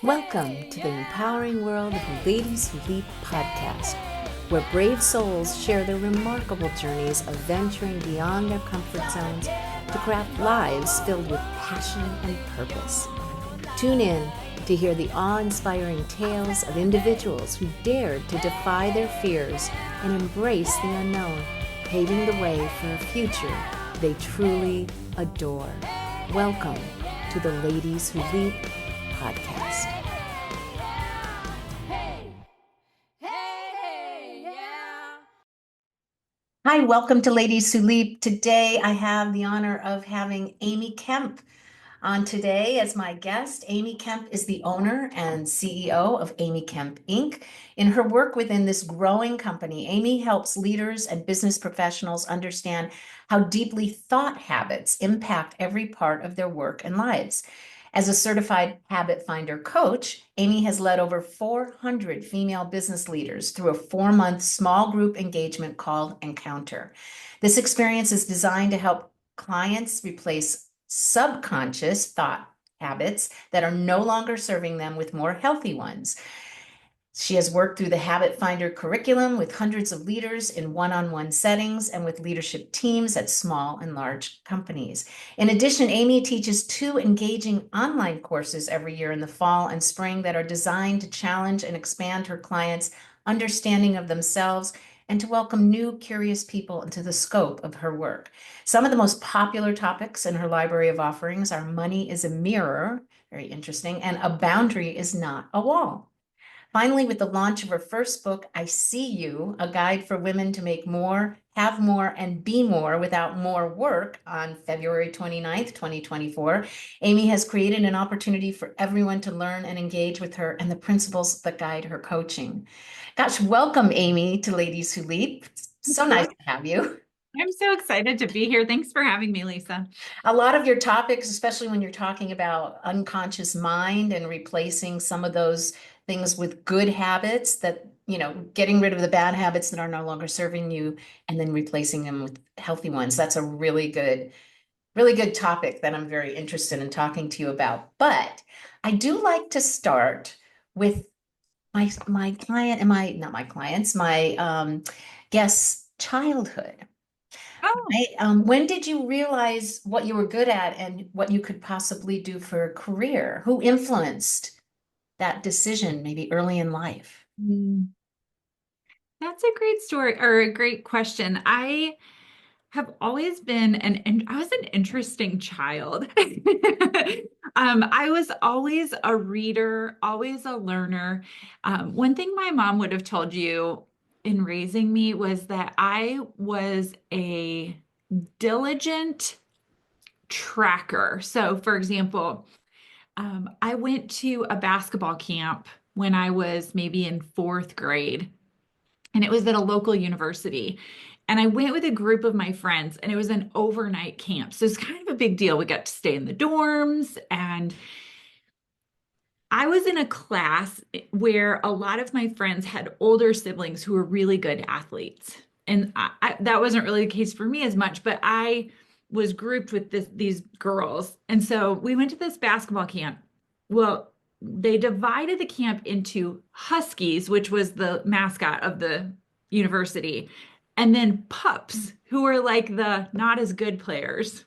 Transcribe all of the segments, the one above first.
Welcome to the empowering world of Ladies Who Leap podcast, where brave souls share their remarkable journeys of venturing beyond their comfort zones to craft lives filled with passion and purpose. Tune in to hear the awe-inspiring tales of individuals who dared to defy their fears and embrace the unknown, paving the way for a future they truly adore. Welcome to the Ladies Who Leap podcast. Hi, welcome to Ladies Who Leap. Today I have the honor of having Amy Kemp on today as my guest. Amy Kemp is the owner and CEO of Amy Kemp Inc. In her work within this growing company, Amy helps leaders and business professionals understand how deeply thought habits impact every part of their work and lives. As a certified habit finder coach, Amy has led over 400 female business leaders through a 4-month small group engagement called Encounter. This experience is designed to help clients replace subconscious thought habits that are no longer serving them with more healthy ones. She has worked through the Habit Finder curriculum with hundreds of leaders in one-on-one settings and with leadership teams at small and large companies. In addition, Amy teaches 2 engaging online courses every year in the fall and spring that are designed to challenge and expand her clients' understanding of themselves and to welcome new, curious people into the scope of her work. Some of the most popular topics in her library of offerings are money is a mirror, very interesting, and a boundary is not a wall. Finally, with the launch of her first book, I See You, a guide for women to make more, have more, and be more without more work on February 29th, 2024, Amy has created an opportunity for everyone to learn and engage with her and the principles that guide her coaching. Gosh, welcome, Amy, to Ladies Who Leap. So nice to have you. I'm so excited to be here. Thanks for having me, Lisa. A lot of your topics, especially when you're talking about unconscious mind and replacing some of those things with good habits that, getting rid of the bad habits that are no longer serving you and then replacing them with healthy ones. That's a really good topic that I'm very interested in talking to you about. But I do like to start with my client and my, not my clients, my guest's childhood. Oh, Right? When did you realize what you were good at and what you could possibly do for a career? Who influenced that decision maybe early in life? mm, that's a great story or a great question. I have always been and I was an interesting child. I was always a reader, always a learner. One thing my mom would have told you in raising me was that I was a diligent tracker. So, for example, I went to a basketball camp when I was maybe in 4th grade, and it was at a local university. And I went with a group of my friends, and it was an overnight camp. So it's kind of a big deal. We got to stay in the dorms, and I was in a class where a lot of my friends had older siblings who were really good athletes. And that wasn't really the case for me as much, but I was grouped with these girls. And so we went to this basketball camp. Well, they divided the camp into Huskies, which was the mascot of the university, and then pups, who were like the not as good players,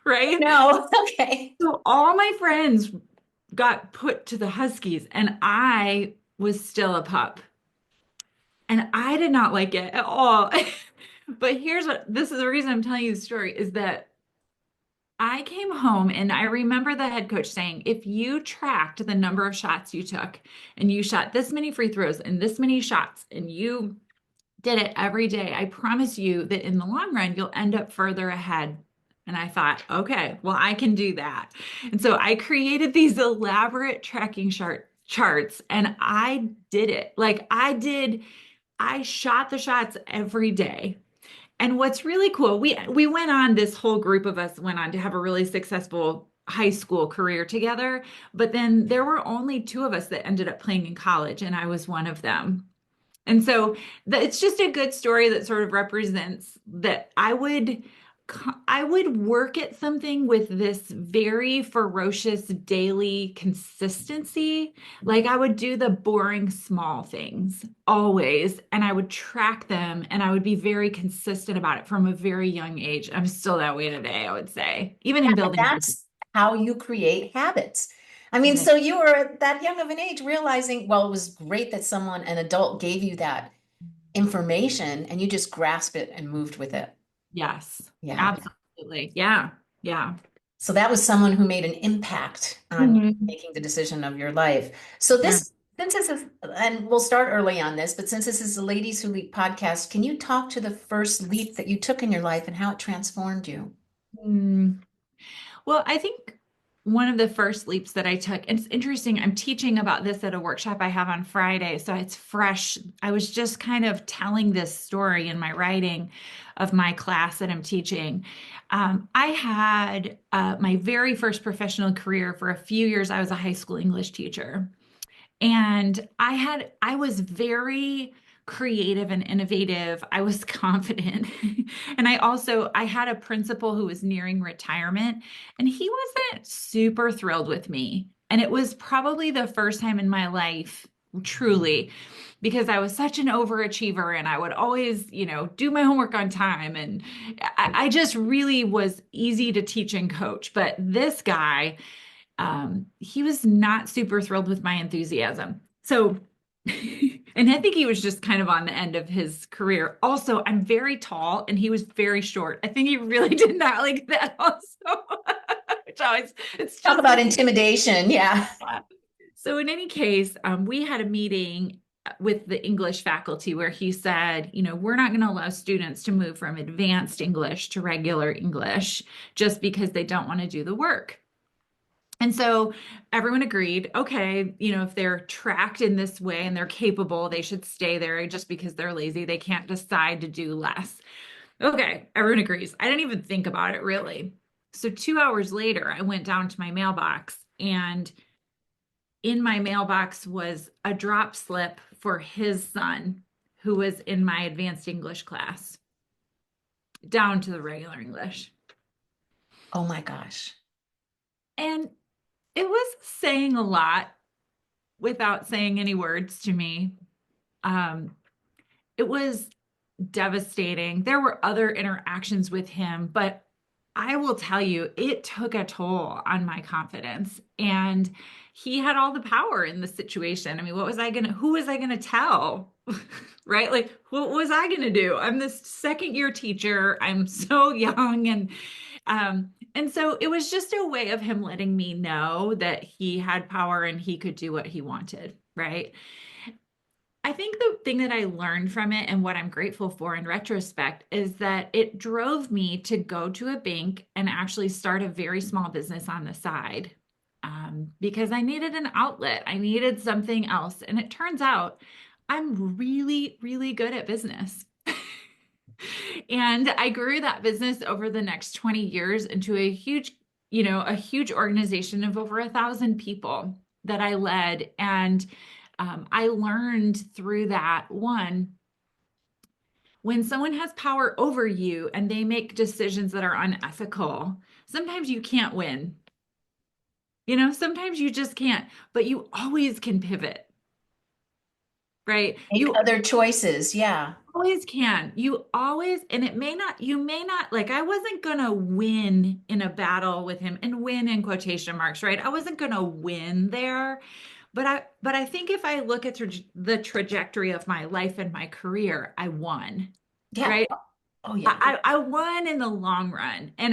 right? No, okay. So all my friends got put to the Huskies, and I was still a pup. And I did not like it at all. But this is the reason I'm telling you the story is that I came home and I remember the head coach saying, if you tracked the number of shots you took and you shot this many free throws and this many shots and you did it every day, I promise you that in the long run, you'll end up further ahead. And I thought, okay, well, I can do that. And so I created these elaborate tracking charts and I did it. I shot the shots every day. And what's really cool, we went on, this whole group of us went on to have a really successful high school career together, but then there were only 2 of us that ended up playing in college, and I was one of them. And so it's just a good story that sort of represents that I would I would work at something with this very ferocious daily consistency. Like I would do the boring small things always, and I would track them and I would be very consistent about it from a very young age. I'm still that way today, I would say, even in And building. that's how you create habits. I mean, Right. so you were at that young of an age realizing, well, it was great that someone, an adult, gave you that information and you just grasped it and moved with it. Yes, Yeah. absolutely. Yeah. Yeah. So that was someone who made an impact on Mhm. making the decision of your life. So Yeah. since this is, and we'll start early on this, but since this is the Ladies Who Leap podcast, can you talk to the first leap that you took in your life and how it transformed you? Mm. Well, I think one of the first leaps that I took, and it's interesting, I'm teaching about this at a workshop I have on Friday, so it's fresh. I was just kind of telling this story in my writing of my class that I'm teaching. I had my very first professional career for a few years. I was a high school English teacher. And I was very creative and innovative. I was confident. And I had a principal who was nearing retirement, and he wasn't super thrilled with me. And it was probably the first time in my life, truly, because I was such an overachiever and I would always, do my homework on time. And I just really was easy to teach and coach. But this guy, he was not super thrilled with my enthusiasm. So, and I think he was just kind of on the end of his career. Also, I'm very tall and he was very short. I think he really did not like that also. Which always, it's Talk just about intimidation. Yeah. so in any case, we had a meeting with the English faculty where he said, we're not going to allow students to move from advanced English to regular English just because they don't want to do the work. And so everyone agreed, okay, if they're tracked in this way and they're capable, they should stay there just because they're lazy. They can't decide to do less. Okay, everyone agrees. I didn't even think about it really. So 2 hours later, I went down to my mailbox, and in my mailbox was a drop slip for his son, who was in my advanced English class, down to the regular English. Oh my gosh. And it was saying a lot without saying any words to me. Um, it was devastating. There were other interactions with him, but I will tell you, it took a toll on my confidence. And he had all the power in the situation. I mean, who was I gonna tell? Right? Like, what was I gonna do? I'm this second year teacher. I'm so young. And so it was just a way of him letting me know that he had power and he could do what he wanted, right? I think the thing that I learned from it and what I'm grateful for in retrospect is that it drove me to go to a bank and actually start a very small business on the side, because I needed an outlet. I needed something else. And it turns out I'm really, really good at business. And I grew that business over the next 20 years into a huge organization of over 1,000 people that I led. And I learned through that, one, when someone has power over you and they make decisions that are unethical, sometimes you can't win. Sometimes you just can't, but you always can pivot, right? Make other choices. Yeah. Always can. You always, and you may not, like, I wasn't gonna win in a battle with him, and win in quotation marks, right? I wasn't gonna win there. But I think if I look at the trajectory of my life and my career, I won, Yeah. right? Oh yeah. I won in the long run. And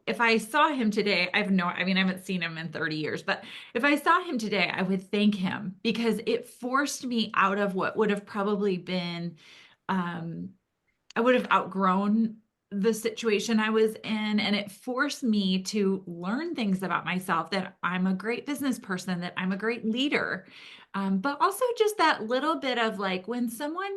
if I saw him today, I mean, I haven't seen him in 30 years, but if I saw him today, I would thank him because it forced me out of what would have probably been, um, I would have outgrown the situation I was in, and it forced me to learn things about myself, that I'm a great business person, that I'm a great leader. But also just that little bit of like when someone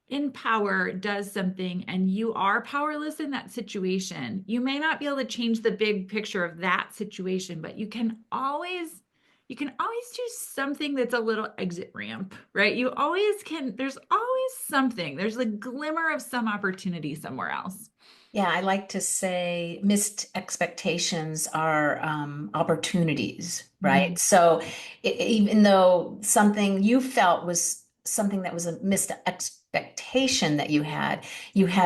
in power does something and you are powerless in that situation, you may not be able to change the big picture of that situation, but you can always do something that's a little exit ramp, right? You always can, there's always something. There's a glimmer of some opportunity somewhere else. Yeah, I like to say missed expectations are opportunities, Mm, right? So even though something you felt was something that was a missed expectation that you had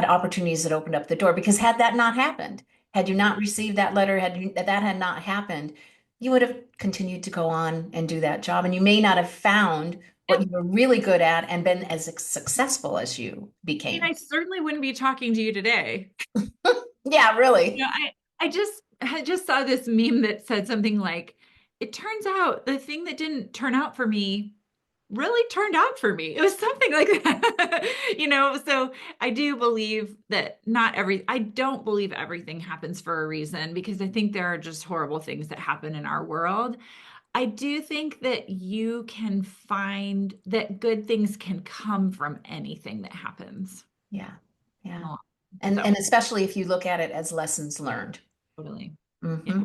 opportunities that opened up the door. Because had that not happened, had you not received that letter, that had not happened, you would have continued to go on and do that job, and you may not have found what yep. you were really good at and been as successful as you I mean, became. I certainly wouldn't be talking to you today. Yeah, You know, really. I just saw this meme that said something like, it turns out the thing that didn't turn out for me really turned out for me. It was something like that. So I do believe that I don't believe everything happens for a reason, because I think there are just horrible things that happen in our world. I do think that you can find that good things can come from anything that happens. Yeah. Yeah. So And especially if you look at it as lessons learned. totally. Yeah. Hmm.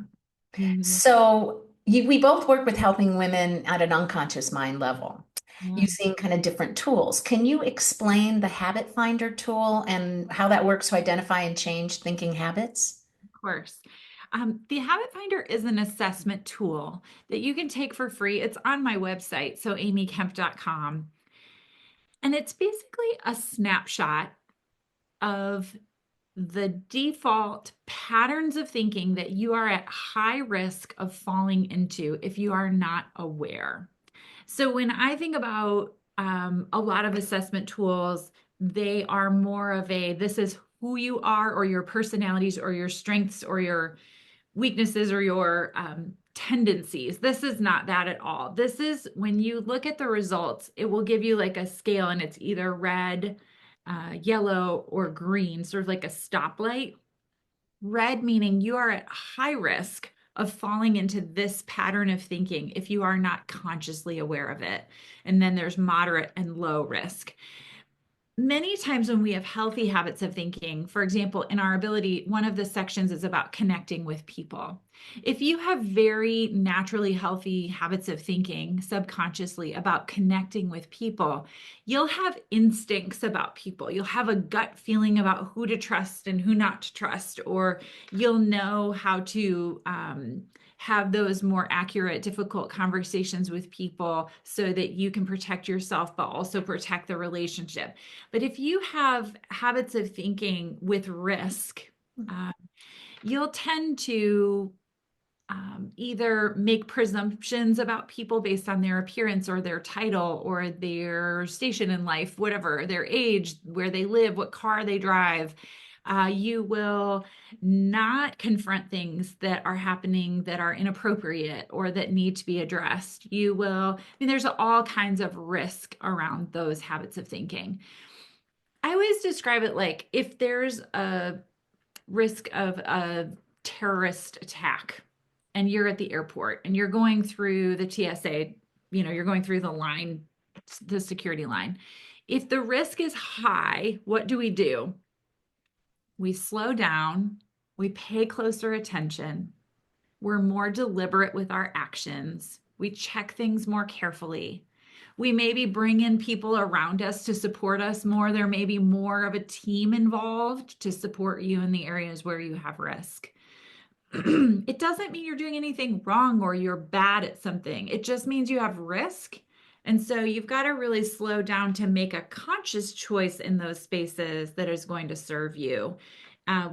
Mhm. So we both work with helping women at an unconscious mind level Yeah, using kind of different tools. Can you explain the habit finder tool and how that works to identify and change thinking habits? of course. The Habit Finder is an assessment tool that you can take for free. It's on my website, so amykemp.com. And it's basically a snapshot of the default patterns of thinking that you are at high risk of falling into if you are not aware. So when I think about a lot of assessment tools, they are more of a this is who you are, or your personalities, or your strengths, or your weaknesses, or your tendencies. This is not that at all. This is when you look at the results, it will give you like a scale, and it's either red, yellow, or green, sort of like a stoplight. Red meaning you are at high risk of falling into this pattern of thinking if you are not consciously aware of it. And then there's moderate and low risk. Many times when we have healthy habits of thinking, for example, in our ability, one of the sections is about connecting with people. If you have very naturally healthy habits of thinking subconsciously about connecting with people, you'll have instincts about people. You'll have a gut feeling about who to trust and who not to trust, or you'll know how to have those more accurate, difficult conversations with people so that you can protect yourself, but also protect the relationship. But if you have habits of thinking with risk, uh, you'll tend to either make presumptions about people based on their appearance, or their title, or their station in life, whatever, their age, where they live, what car they drive. You will not confront things that are happening that are inappropriate or that need to be addressed. There's all kinds of risk around those habits of thinking. I always describe it like if there's a risk of a terrorist attack and you're at the airport and you're going through the TSA, you're going through the line, the security line. If the risk is high, what do? We slow down, we pay closer attention, we're more deliberate with our actions, we check things more carefully. We maybe bring in people around us to support us more. There may be more of a team involved to support you in the areas where you have risk. It doesn't mean you're doing anything wrong or you're bad at something. It just means you have risk. And so you've got to really slow down to make a conscious choice in those spaces that is going to serve you.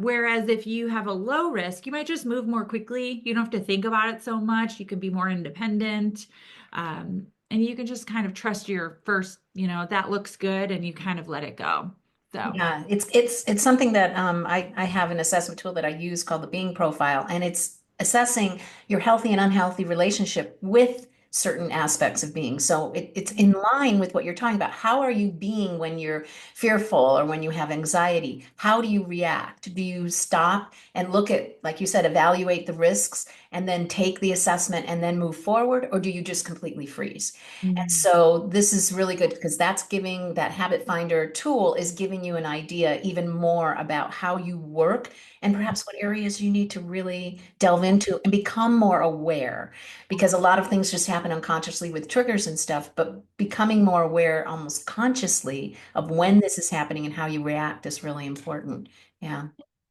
Whereas if you have a low risk, you might just move more quickly. You don't have to think about it so much. You can be more independent. And you can just kind of trust your first, that looks good, and you kind of let it go. So, Yeah, it's something that I have an assessment tool that I use called the Being Profile, and it's assessing your healthy and unhealthy relationship with certain aspects of being. So it's in line with what you're talking about. How are you being when you're fearful or when you have anxiety? How do you react? Do you stop and look at, like you said, evaluate the risks and then take the assessment and then move forward, or do you just completely freeze? And mm, so this is really good because that's giving that habit finder tool is giving you an idea even more about how you work and perhaps what areas you need to really delve into and become more aware. Because a lot of things just happen unconsciously with triggers and stuff, but becoming more aware almost consciously of when this is happening and how you react is really important. Yeah.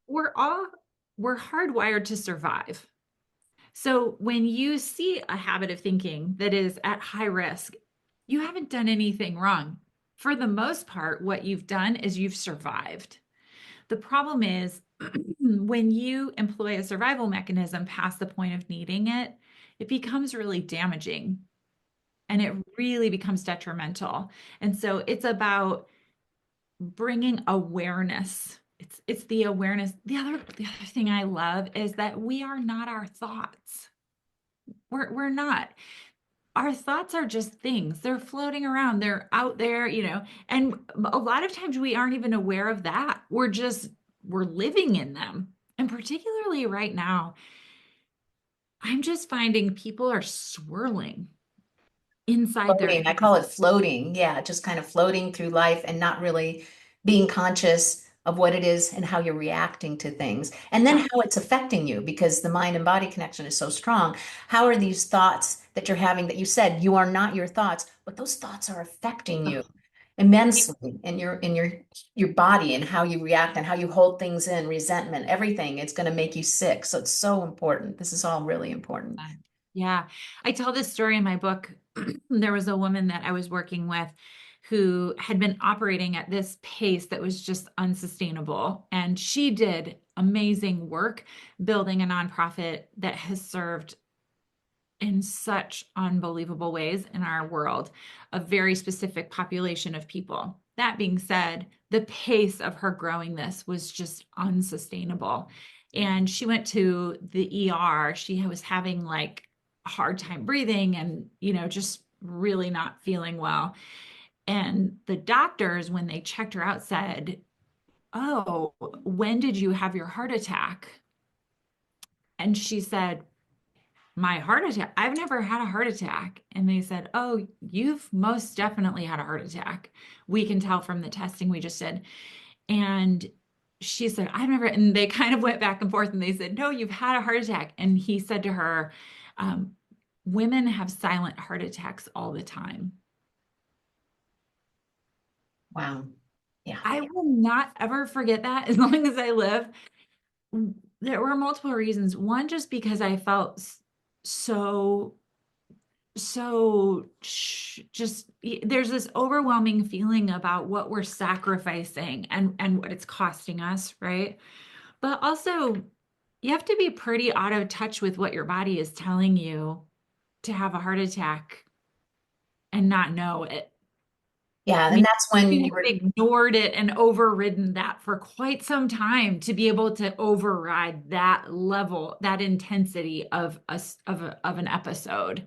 we're all we're hardwired to survive. So when you see a habit of thinking that is at high risk, you haven't done anything wrong. For the most part, what you've done is you've survived. The problem is when you employ a survival mechanism past the point of needing it, it becomes really damaging and it really becomes detrimental. And so it's about bringing awareness. It's the awareness. The other thing I love is that we are not our thoughts. We're not. Our thoughts are just things. They're floating around. They're out there, and a lot of times we aren't even aware of that. We're living in them. And particularly right now, I'm just finding people are swirling inside their Floating. I head. call it floating. Yeah, just kind of floating through life and not really being conscious of what it is and how you're reacting to things. And then Yeah. how it's affecting you because the mind and body connection is so strong. How are these thoughts that you're having that you said you are not your thoughts, but those thoughts are affecting you immensely in your body and how you react and how you hold things in, resentment, everything. It's going to make you sick. So it's so important. This is all really important. Yeah. I tell this story in my book. There was a woman that I was working with who had been operating at this pace that was just unsustainable. And she did amazing work building a nonprofit that has served in such unbelievable ways in our world, a very specific population of people. That being said, the pace of her growing this was just unsustainable. And she went to the ER. She was having like a hard time breathing and, just really not feeling well. And the doctors, when they checked her out, said, "Oh, when did you have your heart attack?" And she said, "My heart attack. I've never had a heart attack." And they said, "Oh, you've most definitely had a heart attack. We can tell from the testing we just did." And she said, "I've never," and they kind of went back and forth and they said, "No, you've had a heart attack." And he said to her, um, "Women have silent heart attacks all the time." Wow. Yeah. I will not ever forget that as long as I live. There were multiple reasons. One, just because I felt so just there's this overwhelming feeling about what we're sacrificing and what it's costing us, right? But also you have to be pretty out of touch with what your body is telling you to have a heart attack and not know it. Yeah. I And mean, that's when you you have were, ignored it and overridden that for quite some time to be able to override that level, that intensity of of an episode.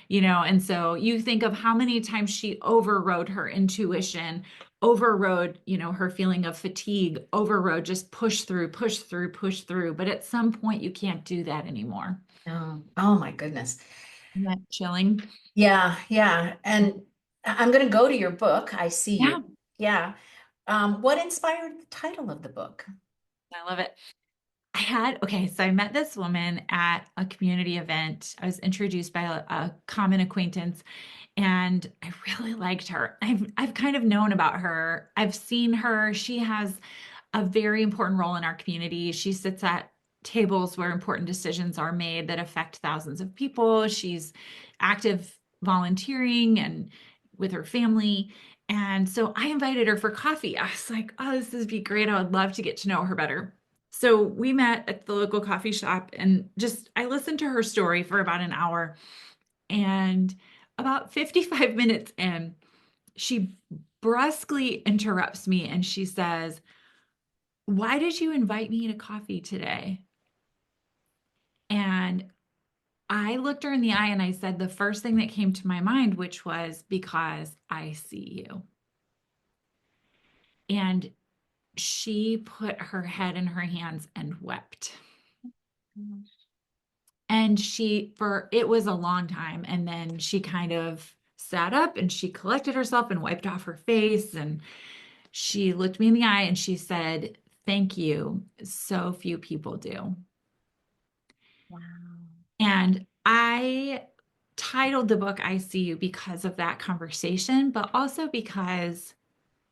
And so you think of how many times she overrode her intuition, overrode, her feeling of fatigue, overrode just push through, push through, push through. But at some point, you can't do that anymore. oh, oh my goodness. Isn't that chilling? Yeah, yeah. And I'm going to go to your book. I see you. Yeah, Yeah. What inspired the title of the book? I love it. Okay, so I met this woman at a community event. I was introduced by a common acquaintance and I really liked her. I've kind of known about her. I've seen her. She has a very important role in our community. She sits at tables where important decisions are made that affect thousands of people. She's active volunteering and with her family. And so I invited her for coffee. I was like, "Oh, this would be great. I would love to get to know her better." So we met at the local coffee shop and just I listened to her story for about an hour. And about 55 minutes in, she brusquely interrupts me and she says, "Why did you invite me to coffee today?" And I looked her in the eye and I said the first thing that came to my mind, which was because I see you. And she put her head in her hands and wept. And it was a long time. And then she kind of sat up and she collected herself and wiped off her face. And she looked me in the eye and she said, "Thank you. So few people do." Wow. And I titled the book I See You because of that conversation, but also because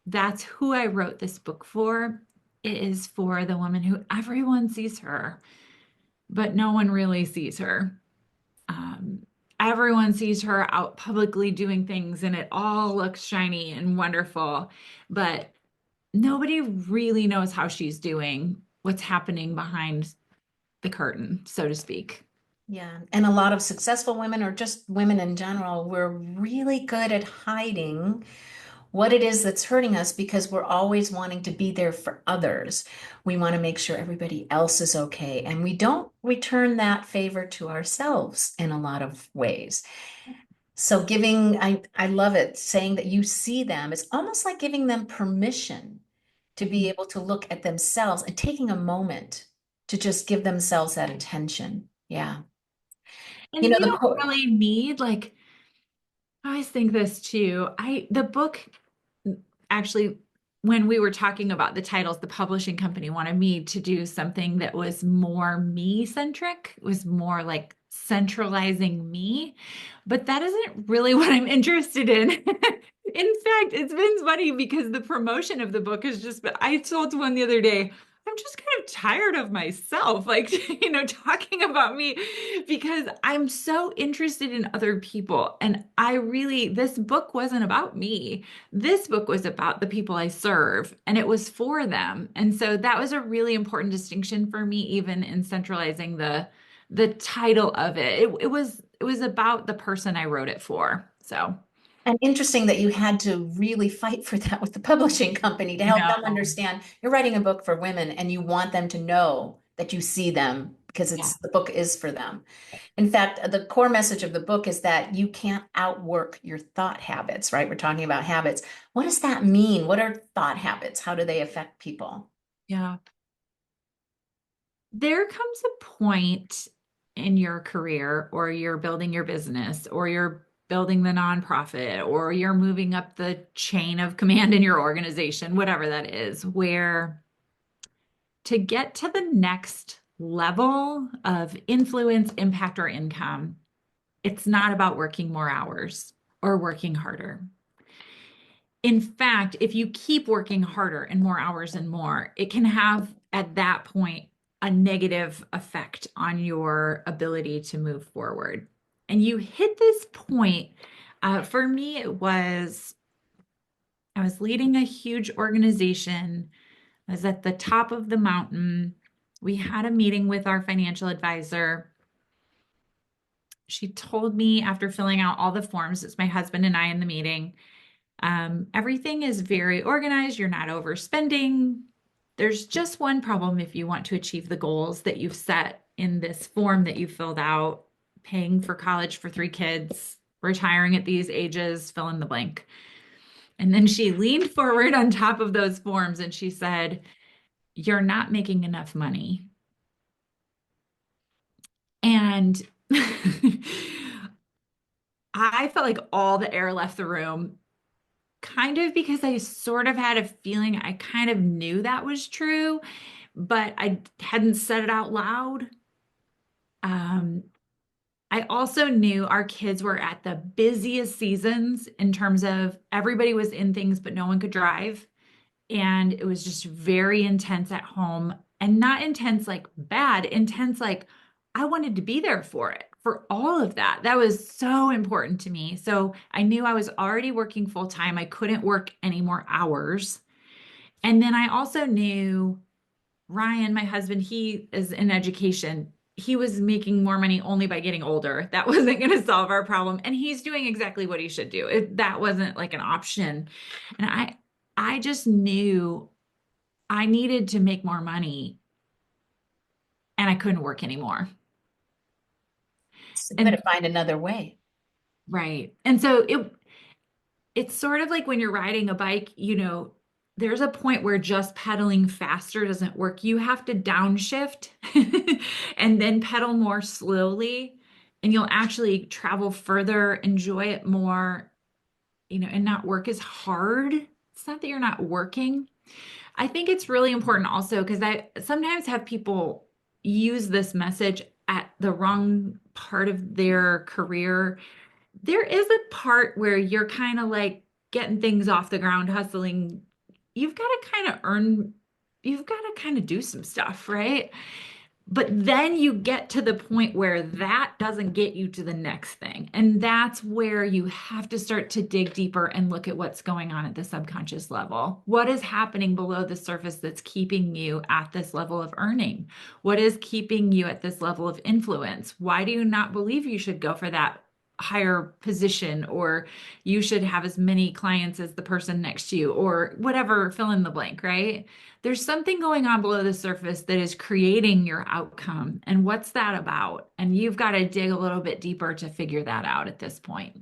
that's who I wrote this book for. is for the woman who everyone sees her, but no one really sees her. Um, Everyone sees her out publicly doing things and it all looks shiny and wonderful, but nobody really knows how she's doing, what's happening behind the curtain, so to speak. Yeah. And a lot of successful women, or just women in general, we're really good at hiding what it is that's hurting us because we're always wanting to be there for others. We want to make sure everybody else is okay. And we don't return that favor to ourselves in a lot of ways. So I love it saying that you see them. It's almost like giving them permission to be able to look at themselves and taking a moment to just give themselves that attention. Yeah. You And know, they the don't quote. really need like I always think this too. The book actually, when we were talking about the titles, the publishing company wanted me to do something that was more me centric, was more like centralizing me. But that isn't really what I'm interested in. In fact, it's been funny because the promotion of the book is just, I told one the other day, I'm just kind of tired of myself, like, talking about me because I'm so interested in other people. And this book wasn't about me. This book was about the people I serve, and it was for them. And so that was a really important distinction for me, even in centralizing the title of it. It was about the person I wrote it for. So, And interesting that you had to really fight for that with the publishing company to you help them know, understand you're writing a book for women and you want them to know that you see them because yeah. the book is for them. In fact, the core message of the book is that you can't outwork your thought habits, right? We're talking about habits. What does that mean? What are thought habits? How do they affect people? Yeah. There comes a point in your career, or you're building your business, or you're building the nonprofit, or you're moving up the chain of command in your organization, whatever that is, where to get to the next level of influence, impact, or income, it's not about working more hours or working harder. In fact, if you keep working harder and more hours and more, it can have at that point a negative effect on your ability to move forward. And you hit this point. For me, I was leading a huge organization. I was at the top of the mountain. We had a meeting with our financial advisor. She told me after filling out all the forms, it's my husband and I in the meeting. Everything is very organized. You're not overspending. There's just one problem if you want to achieve the goals that you've set in this form that you filled out, paying for college for 3 kids, retiring at these ages, fill in the blank. And then she leaned forward on top of those forms and she said, "You're not making enough money." And I felt like all the air left the room, kind of because I sort of had a feeling I kind of knew that was true, but I hadn't said it out loud. Um, I also knew our kids were at the busiest seasons in terms of everybody was in things, but no one could drive. And it was just very intense at home, and not intense like bad, intense like I wanted to be there for it, for all of that. That was so important to me. So I knew I was already working full time. I couldn't work any more hours. And then I also knew Ryan, my husband, he is in education. He was making more money only by getting older. That wasn't going to solve our problem. And he's doing exactly what he should do. That wasn't like an option. And I just knew I needed to make more money and I couldn't work anymore. So you got to And find another way. right. And so it's sort of like when you're riding a bike, there's a point where just pedaling faster doesn't work. You have to downshift and then pedal more slowly, and you'll actually travel further, enjoy it more, and not work as hard. It's not that you're not working. I think it's really important also because I sometimes have people use this message at the wrong part of their career. There is a part where you're kind of like getting things off the ground, hustling. You've got to kind of earn. you've got to kind of do some stuff, right? But then you get to the point where that doesn't get you to the next thing. And that's where you have to start to dig deeper and look at what's going on at the subconscious level. What is happening below the surface that's keeping you at this level of earning? What is keeping you at this level of influence? Why do you not believe you should go for that higher position, or you should have as many clients as the person next to you, or whatever, fill in the blank, right? There's something going on below the surface that is creating your outcome. And what's that about? And you've got to dig a little bit deeper to figure that out at this point.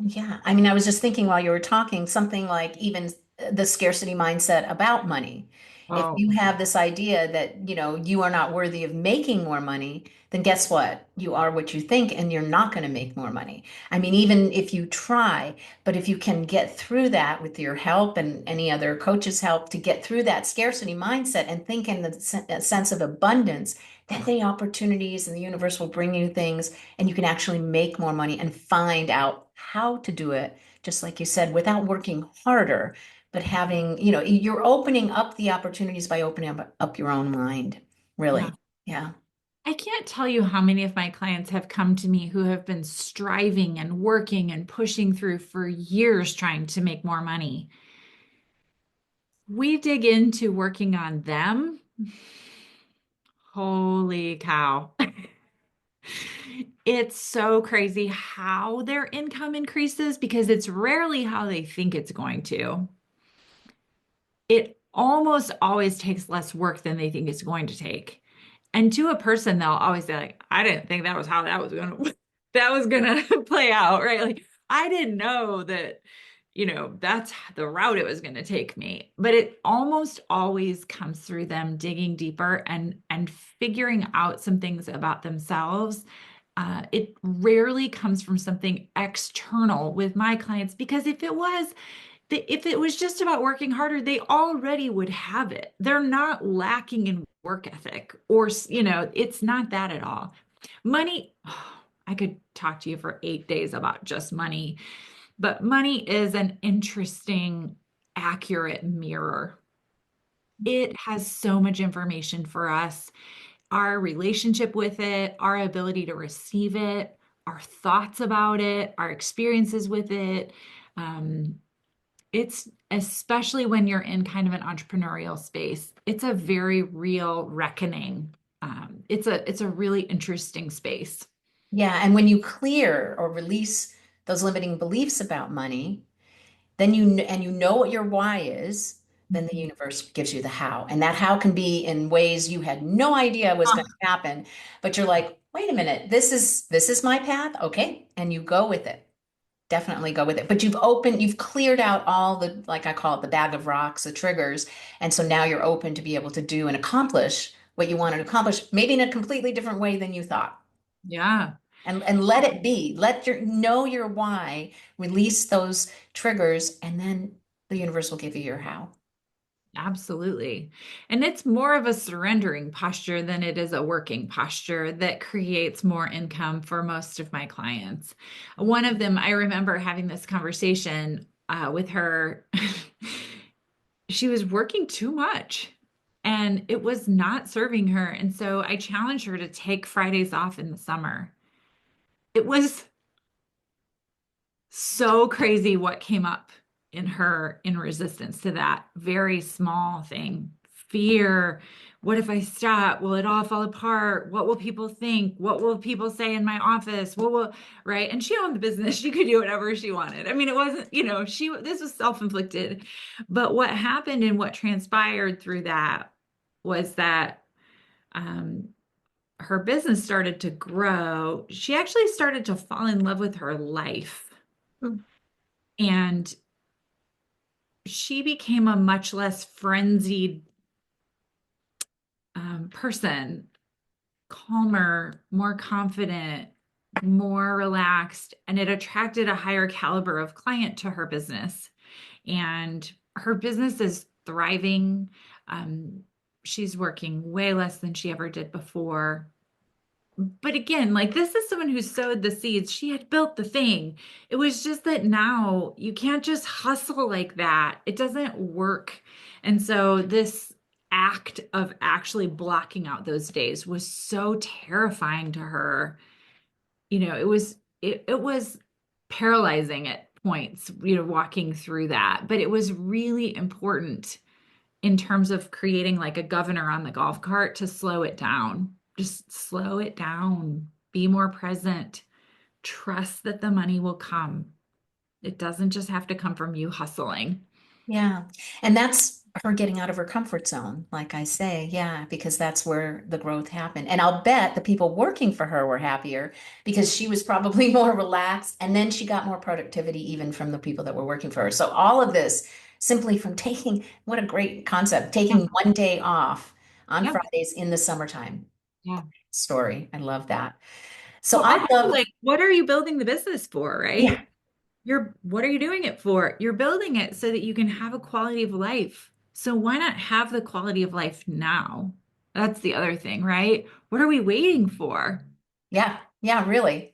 Yeah, I mean, I was just thinking while you were talking, something like even the scarcity mindset about money. If Oh, you have this idea that, you are not worthy of making more money, then guess what? You are what you think, and you're not going to make more money. I mean, even if you try, but if you can get through that with your help and any other coach's help to get through that scarcity mindset and think in the sense of abundance, then the opportunities and the universe will bring you things and you can actually make more money and find out how to do it, just like you said, without working harder, but having, you're opening up the opportunities by opening up your own mind, yeah. really. Yeah. I can't tell you how many of my clients have come to me who have been striving and working and pushing through for years trying to make more money. We dig into working on them. Holy cow. It's so crazy how their income increases because it's rarely how they think it's going to. It almost always takes less work than they think it's going to take. And to a person, they'll always say, like, I didn't think that was how that was gonna that was gonna play out, right? Like, I didn't know that, that's the route it was gonna take me. But it almost always comes through them digging deeper and figuring out some things about themselves. It rarely comes from something external with my clients because if it was just about working harder, they already would have it. They're not lacking in work ethic or, it's not that at all. Money, I could talk to you for 8 days about just money, but money is an interesting, accurate mirror. It has so much information for us, our relationship with it, our ability to receive it, our thoughts about it, our experiences with it. Um, it's especially when you're in kind of an entrepreneurial space, it's a very real reckoning. It's a really interesting space. Yeah. And when you clear or release those limiting beliefs about money, then you know what your why is, then the Mhm. universe gives you the how. And that how can be in ways you had no idea was going to happen, but you're like, wait a minute, this is my path. Okay. And you go with it. Definitely go with it. But you've cleared out all the, like I call it, the bag of rocks, the triggers. And so now you're open to be able to do and accomplish what you wanted to accomplish, maybe in a completely different way than you thought. Yeah. And let it be. Let your know your why, release those triggers, and then the universe will give you your how. Absolutely. And it's more of a surrendering posture than it is a working posture that creates more income for most of my clients. One of them, I remember having this conversation with her. She was working too much and it was not serving her. And so I challenged her to take Fridays off in the summer. It was so crazy what came up in her in resistance to that very small thing. Fear. What if I stop? Will it all fall apart? What will people think? What will people say in my office? Right? And she owned the business. She could do whatever she wanted. I mean, it wasn't, this was self-inflicted. But what happened and what transpired through that was that um, her business started to grow. She actually started to fall in love with her life. And she became a much less frenzied person, calmer, more confident, more relaxed, and it attracted a higher caliber of client to her business. And her business is thriving. Um, she's working way less than she ever did before. But again, like this is someone who sowed the seeds. She had built the thing. It was just that now you can't just hustle like that. It doesn't work. And so this act of actually blocking out those days was so terrifying to her. It was paralyzing at points, walking through that, but it was really important in terms of creating like a governor on the golf cart to slow it down. Just slow it down. Be more present. Trust that the money will come. It doesn't just have to come from you hustling. Yeah. And that's her getting out of her comfort zone, like I say. Yeah, because that's where the growth happened. And I'll bet the people working for her were happier because she was probably more relaxed. And then she got more productivity even from the people that were working for her. So all of this simply from taking, what a great concept, Yeah. taking one day off on Yeah. Fridays in the summertime. Yeah. Story. I love that. So Well, I also, love, like, what are you building the business for, right? yeah, What are you doing it for? You're building it so that you can have a quality of life. So why not have the quality of life now? That's the other thing, right? What are we waiting for? yeah, yeah, really.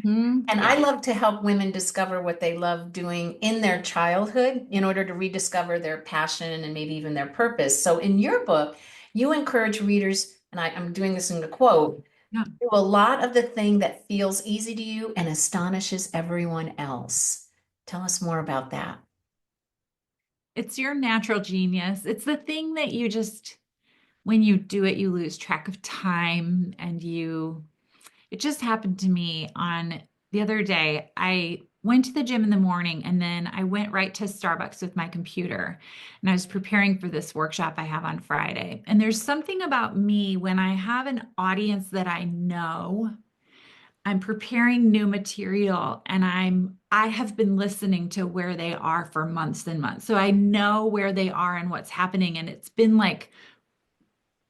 And I Yeah. love to help women discover what they love doing in their childhood in order to rediscover their passion and maybe even their purpose. So in your book, you encourage readers, and I'm doing this in a quote, Yeah. do a lot of the thing that feels easy to you and astonishes everyone else. Tell us more about that. It's your natural genius. It's the thing that when you do it, you lose track of time it just happened to me on the other day. I went to the gym in the morning and then I went right to Starbucks with my computer and I was preparing for this workshop I have on Friday. And there's something about me when I have an audience that I know, I'm preparing new material and I have been listening to where they are for months and months. So I know where they are and what's happening. And it's been like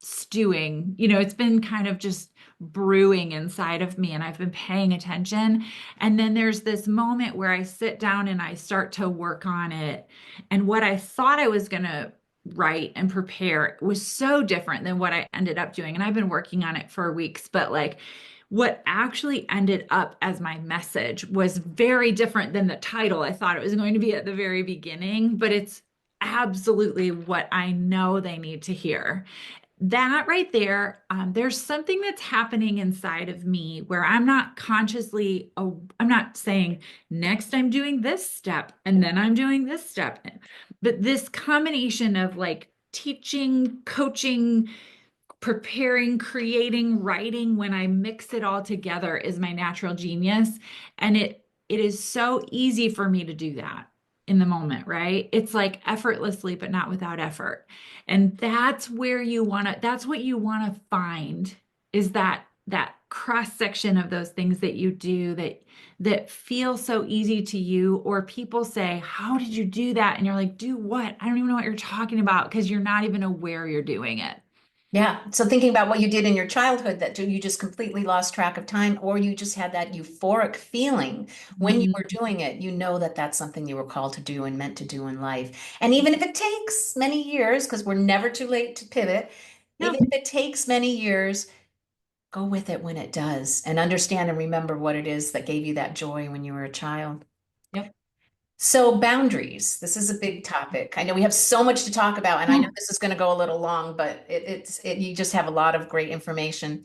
stewing, it's been kind of just brewing inside of me and I've been paying attention. And then there's this moment where I sit down and I start to work on it. And what I thought I was going to write and prepare was so different than what I ended up doing. And I've been working on it for weeks, but like what actually ended up as my message was very different than the title I thought it was going to be at the very beginning, but it's absolutely what I know they need to hear. That right there, there's something that's happening inside of me where I'm not consciously, I'm not saying next I'm doing this step and then I'm doing this step, but this combination of like teaching, coaching, preparing, creating, writing, when I mix it all together is my natural genius. And it is so easy for me to do that in the moment, right? It's like effortlessly, but not without effort. And that's what you want to find is that cross section of those things that you do that feel so easy to you, or people say, how did you do that? And you're like, do what? I don't even know what you're talking about because you're not even aware you're doing it. Yeah. So thinking about what you did in your childhood that you just completely lost track of time, or you just had that euphoric feeling when you were Mhm. doing it, you know that that's something you were called to do and meant to do in life. And even if it takes many years, because we're never too late to pivot, Yeah. even if it takes many years, go with it when it does and understand and remember what it is that gave you that joy when you were a child. Yep. So boundaries, this is a big topic. I know we have so much to talk about, and I know this is going to go a little long, but you just have a lot of great information.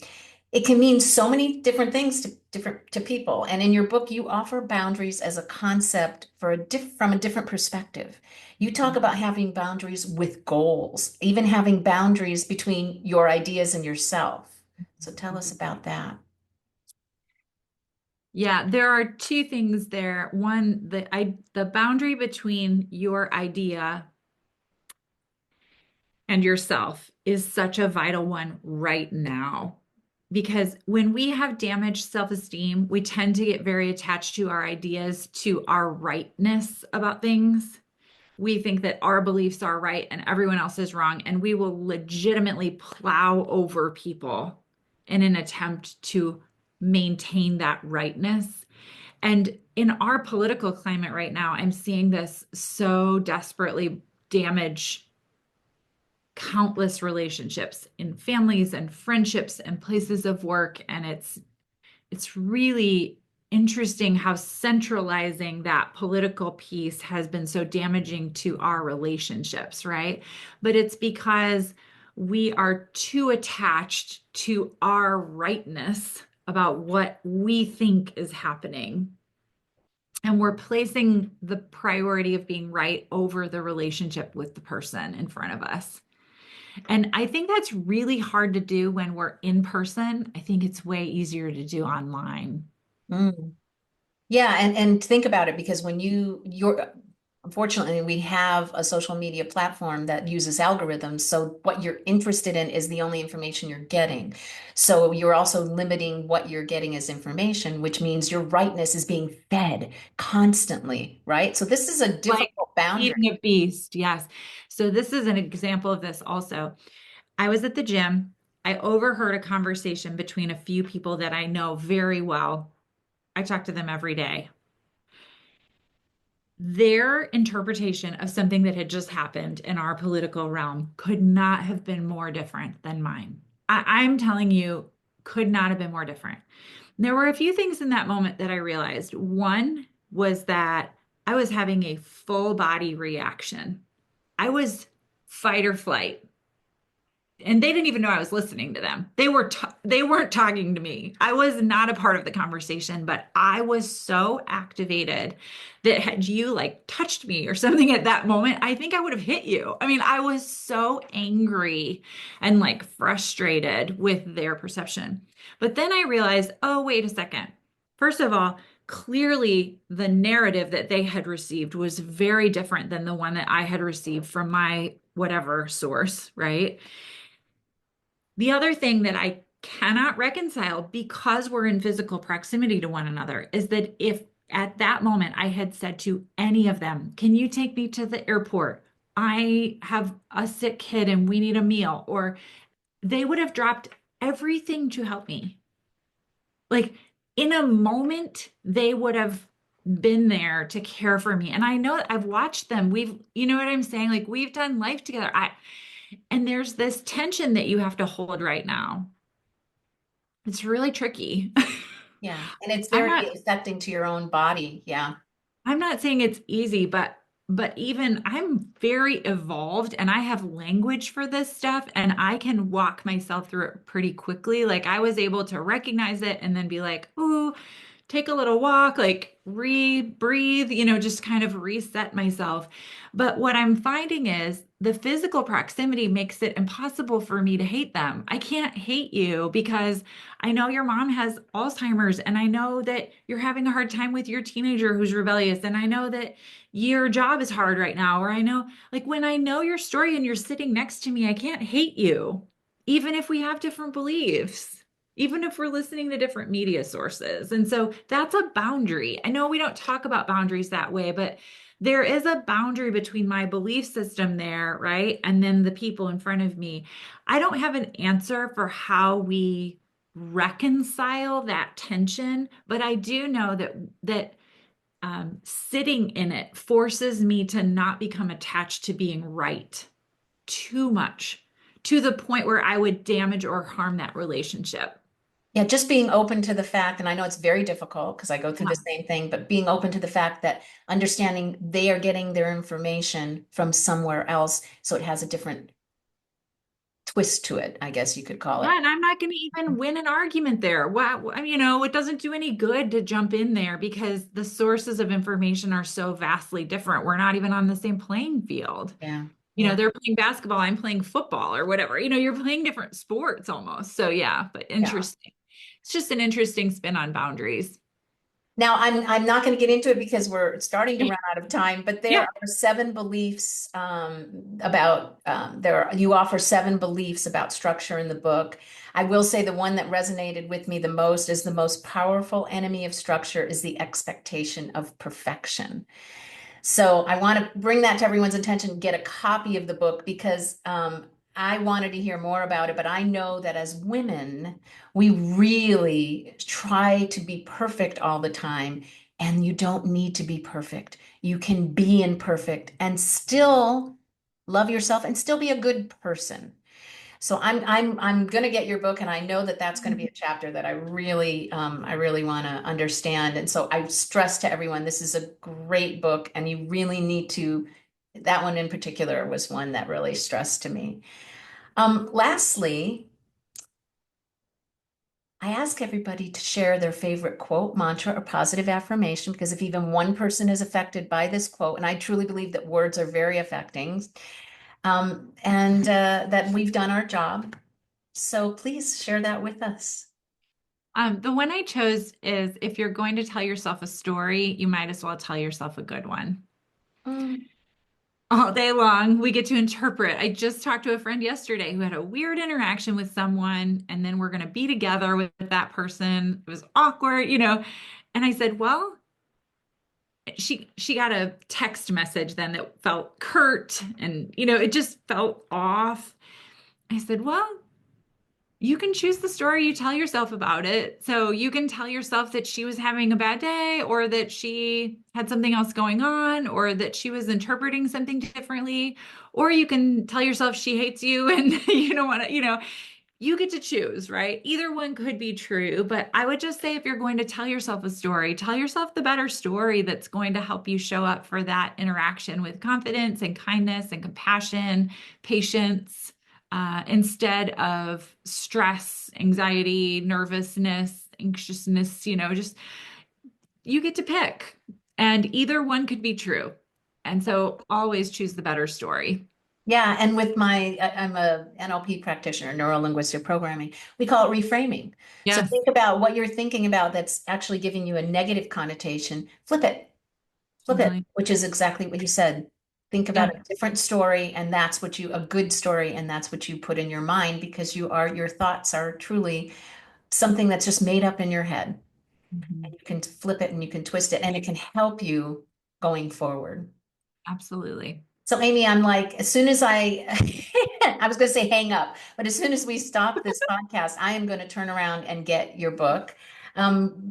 It can mean so many different things to different to people. And in your book, you offer boundaries as a concept for from a different perspective. You talk about having boundaries with goals, even having boundaries between your ideas and yourself. So tell us about that. Yeah, there are two things there. One, the boundary between your idea and yourself is such a vital one right now. Because when we have damaged self-esteem, we tend to get very attached to our ideas, to our rightness about things. We think that our beliefs are right and everyone else is wrong, and we will legitimately plow over people in an attempt to maintain that rightness. And in our political climate right now, I'm seeing this so desperately damage countless relationships in families and friendships and places of work. And it's really interesting how centralizing that political piece has been so damaging to our relationships, right? But it's because we are too attached to our rightness about what we think is happening. And we're placing the priority of being right over the relationship with the person in front of us. And I think that's really hard to do when we're in person. I think it's way easier to do online. Mm. Yeah, and think about it because when you're unfortunately we have a social media platform that uses algorithms, so what you're interested in is the only information you're getting. So you're also limiting what you're getting as information, which means your rightness is being fed constantly, right? So this is a Like difficult boundary. feeding a beast, yes. So this is an example of this also. I was at the gym. I overheard a conversation between a few people that I know very well. I talk to them every day. Their interpretation of something that had just happened in our political realm could not have been more different than mine. I'm telling you, could not have been more different. There were a few things in that moment that I realized. One was that I was having a full body reaction. I was fight or flight, and they didn't even know I was listening to them. They weren't talking to me. I was not a part of the conversation, but I was so activated that had you like touched me or something at that moment, I think I would have hit you. I mean, I was so angry and like frustrated with their perception. But then I realized, oh, wait a second. First of all, clearly the narrative that they had received was very different than the one that I had received from my whatever source, right? The other thing that I cannot reconcile because we're in physical proximity to one another is that if at that moment I had said to any of them, "Can you take me to the airport? I have a sick kid and we need a meal," or they would have dropped everything to help me. Like in a moment, they would have been there to care for me. And I know I've watched them. You know what I'm saying? Like we've done life together. And there's this tension that you have to hold right now. It's really tricky. Yeah, and it's I'm very not affecting to your own body. Yeah. I'm not saying it's easy, but even I'm very evolved and I have language for this stuff and I can walk myself through it pretty quickly. Like I was able to recognize it and then be like, "Ooh, take a little walk, like breathe, just kind of reset myself." But what I'm finding is the physical proximity makes it impossible for me to hate them. I can't hate you because I know your mom has Alzheimer's, and I know that you're having a hard time with your teenager who's rebellious, and I know that your job is hard right now, or I know, like, when I know your story and you're sitting next to me, I can't hate you, even if we have different beliefs, even if we're listening to different media sources. And so that's a boundary. I know we don't talk about boundaries that way, but there is a boundary between my belief system there, right? And then the people in front of me. I don't have an answer for how we reconcile that tension, but I do know that sitting in it forces me to not become attached to being right too much to the point where I would damage or harm that relationship. Yeah, just being open to the fact, and I know it's very difficult because I go through the Yeah. same thing, but being open to the fact that understanding they are getting their information from somewhere else, so it has a different twist to it, I guess you could call it. Yeah, and I'm not going to even win an argument there. Wow, it doesn't do any good to jump in there because the sources of information are so vastly different. We're not even on the same playing field. Yeah, yeah, They're playing basketball, I'm playing football or whatever. You're playing different sports almost. So yeah, but yeah. interesting. It's just an interesting spin on boundaries. Now, I'm not going to get into it because we're starting to run out of time, but there Yeah. are seven beliefs about you offer seven beliefs about structure in the book. I will say the one that resonated with me the most is the most powerful enemy of structure is the expectation of perfection. So I want to bring that to everyone's attention, get a copy of the book because I wanted to hear more about it, but I know that as women, we really try to be perfect all the time, and you don't need to be perfect. You can be imperfect and still love yourself and still be a good person. So I'm going to get your book, and I know that that's going to be a chapter that I really want to understand. And so I stress to everyone, this is a great book, and you really need to. That one in particular was one that really stressed to me. Lastly, I ask everybody to share their favorite quote, mantra, or positive affirmation, because if even one person is affected by this quote, and I truly believe that words are very affecting, and that we've done our job. So please share that with us. The one I chose is if you're going to tell yourself a story, you might as well tell yourself a good one. Mm. All day long, we get to interpret. I just talked to a friend yesterday who had a weird interaction with someone, and then we're going to be together with that person. It was awkward, And I said, well, she got a text message then that felt curt and it just felt off. I said, well, you can choose the story you tell yourself about it. So you can tell yourself that she was having a bad day, or that she had something else going on, or that she was interpreting something differently, or you can tell yourself she hates you and you don't want to, you get to choose, right? Either one could be true, but I would just say if you're going to tell yourself a story, tell yourself the better story that's going to help you show up for that interaction with confidence and kindness and compassion, patience, instead of stress, anxiety, nervousness, anxiousness, just you get to pick. And either one could be true. And so always choose the better story. Yeah, and with I'm a NLP practitioner, neuro linguistic programming. We call it reframing. So Yes, think about what you're thinking about that's actually giving you a negative connotation. Flip it, totally. which is exactly what you said. Think about Yeah. a different story, and that's a good story, and that's what you put in your mind because your thoughts are truly something that's just made up in your head. And Mhm. you can flip it and you can twist it, and it can help you going forward. Absolutely. So Amy, I'm like, as soon as I was going to say hang up, but as soon as we stop this podcast, I am going to turn around and get your book.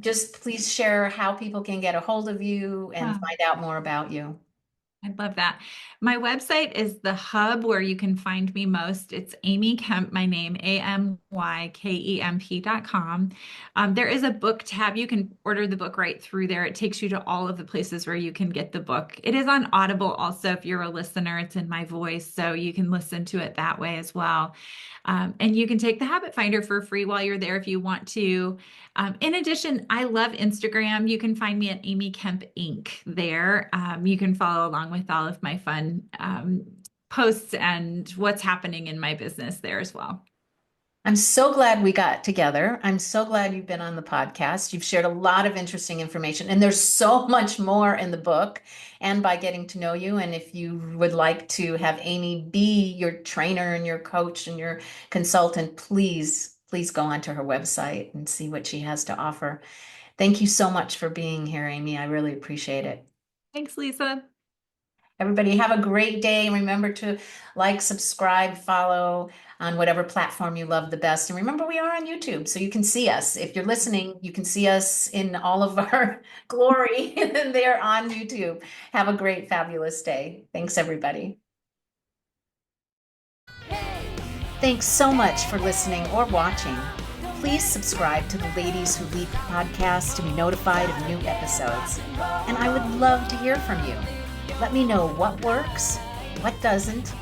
Just please share how people can get a hold of you and Yeah. find out more about you. I'd love that. My website is the hub where you can find me most. It's Amy Kemp, my name, AMYKEMP.com. There is a book tab. You can order the book right through there. It takes you to all of the places where you can get the book. It is on Audible also. If you're a listener, it's in my voice, so you can listen to it that way as well. And you can take the Habit Finder for free while you're there if you want to. In addition, I love Instagram. You can find me at Amy Kemp Inc. there. You can follow along with all of my fun posts and what's happening in my business there as well. I'm so glad we got together. I'm so glad you've been on the podcast. You've shared a lot of interesting information, and there's so much more in the book and by getting to know you. And if you would like to have Amy be your trainer and your coach and your consultant, please go onto her website and see what she has to offer. Thank you so much for being here, Amy. I really appreciate it. Thanks, Lisa. Everybody have a great day. And remember to like, subscribe, follow on whatever platform you love the best. And remember, we are on YouTube, so you can see us. If you're listening, you can see us in all of our glory there on YouTube. Have a great, fabulous day. Thanks, everybody. Thanks so much for listening or watching. Please subscribe to the Ladies Who Leap podcast to be notified of new episodes. And I would love to hear from you. Let me know what works, what doesn't,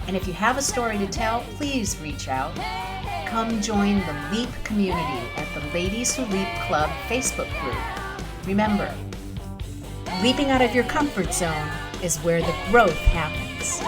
and if you have a story to tell, please reach out. Come join the Leap community at the Ladies Who Leap Club Facebook group. Remember, leaping out of your comfort zone is where the growth happens.